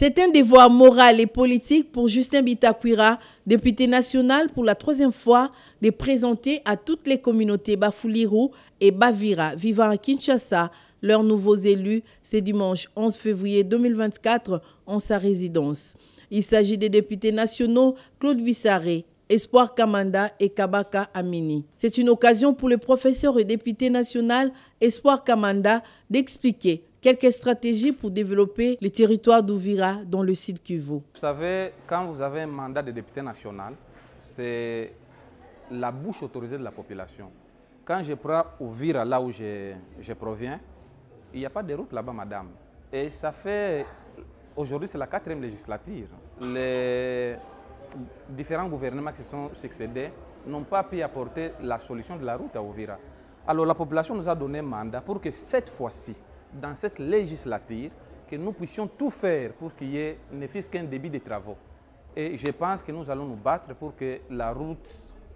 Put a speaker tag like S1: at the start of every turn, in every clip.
S1: C'est un devoir moral et politique pour Justin Bitakwira, député national pour la 3e fois, de présenter à toutes les communautés Bafouliru et Bavira vivant à Kinshasa leurs nouveaux élus ce dimanche 11 février 2024 en sa résidence. Il s'agit des députés nationaux Claude Bissaré, Espoir Kamanda et Kabaka Amini. C'est une occasion pour le professeur et député national Espoir Kamanda d'expliquer quelques stratégies pour développer les territoires d'Ouvira dans le sud Kivu.
S2: Vous savez, quand vous avez un mandat de député national, c'est la bouche autorisée de la population. Quand je prends Ouvira, là où je proviens, il n'y a pas de route là-bas, madame. Et ça fait... Aujourd'hui, c'est la 4e législature. Les différents gouvernements qui se sont succédés n'ont pas pu apporter la solution de la route à Ouvira. Alors la population nous a donné un mandat pour que cette fois-ci, dans cette législature, que nous puissions tout faire pour qu'il y ait ne fût-ce qu'un début de travaux. Et je pense que nous allons nous battre pour que la route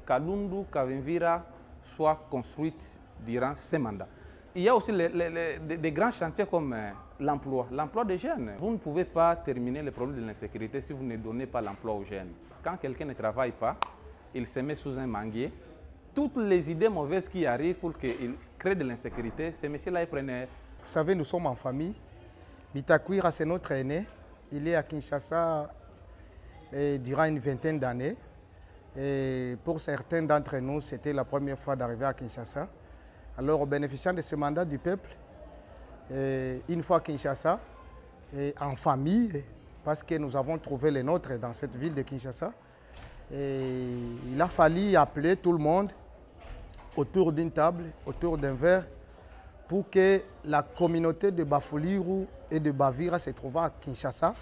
S2: Kalundu-Kavimvira soit construite durant ces mandats. Il y a aussi des grands chantiers comme l'emploi des jeunes. Vous ne pouvez pas terminer le problème de l'insécurité si vous ne donnez pas l'emploi aux jeunes. Quand quelqu'un ne travaille pas, il se met sous un manguier. Toutes les idées mauvaises qui arrivent pour qu'il crée de l'insécurité, ces messieurs-là est preneur.
S3: Vous savez, nous sommes en famille. Bitakwira, c'est notre aîné. Il est à Kinshasa durant une vingtaine d'années. Et pour certains d'entre nous, c'était la première fois d'arriver à Kinshasa. Alors, bénéficiant de ce mandat du peuple, une fois à Kinshasa, en famille, parce que nous avons trouvé les nôtres dans cette ville de Kinshasa, il a fallu appeler tout le monde autour d'une table, autour d'un verre, pour que la communauté de Bafouliru et de Bavira se trouvant à Kinshasa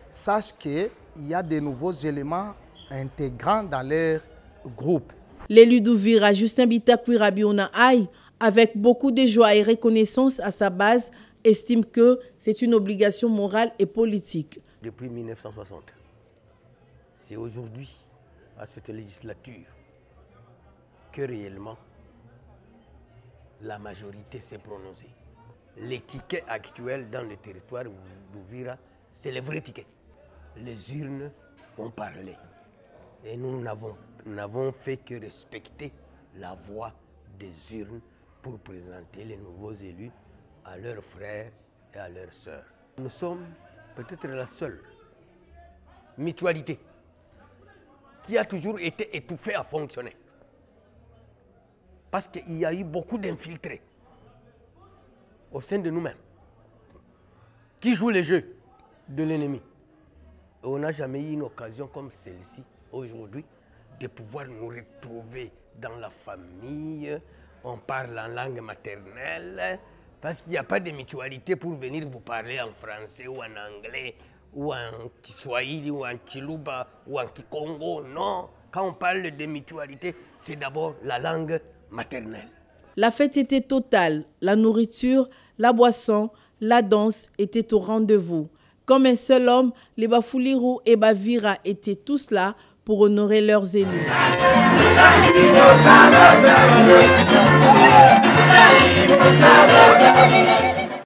S3: sache qu'il y a de nouveaux éléments intégrants dans leur groupe.
S1: L'élu d'Ouvira, Justin Bitakwira Biona Aïe, avec beaucoup de joie et reconnaissance à sa base, estime que c'est une obligation morale et politique.
S4: Depuis 1960, c'est aujourd'hui, à cette législature, que réellement la majorité s'est prononcée. Les tickets actuels dans le territoire d'Ouvira, c'est les vrais tickets. Les urnes ont parlé. Et nous n'avons fait que respecter la voix des urnes pour présenter les nouveaux élus à leurs frères et à leurs sœurs. Nous sommes peut-être la seule mutualité qui a toujours été étouffée à fonctionner. Parce qu'il y a eu beaucoup d'infiltrés au sein de nous-mêmes qui jouent les jeux de l'ennemi. On n'a jamais eu une occasion comme celle-ci aujourd'hui de pouvoir nous retrouver dans la famille. On parle en langue maternelle parce qu'il n'y a pas de mutualité pour venir vous parler en français ou en anglais ou en Kiswahili ou en Chiluba ou en Kikongo. Non, quand on parle de mutualité, c'est d'abord la langue maternelle.
S1: La fête était totale. La nourriture, la boisson, la danse étaient au rendez-vous. Comme un seul homme, les Bafouliru et Bavira étaient tous là pour honorer leurs élus.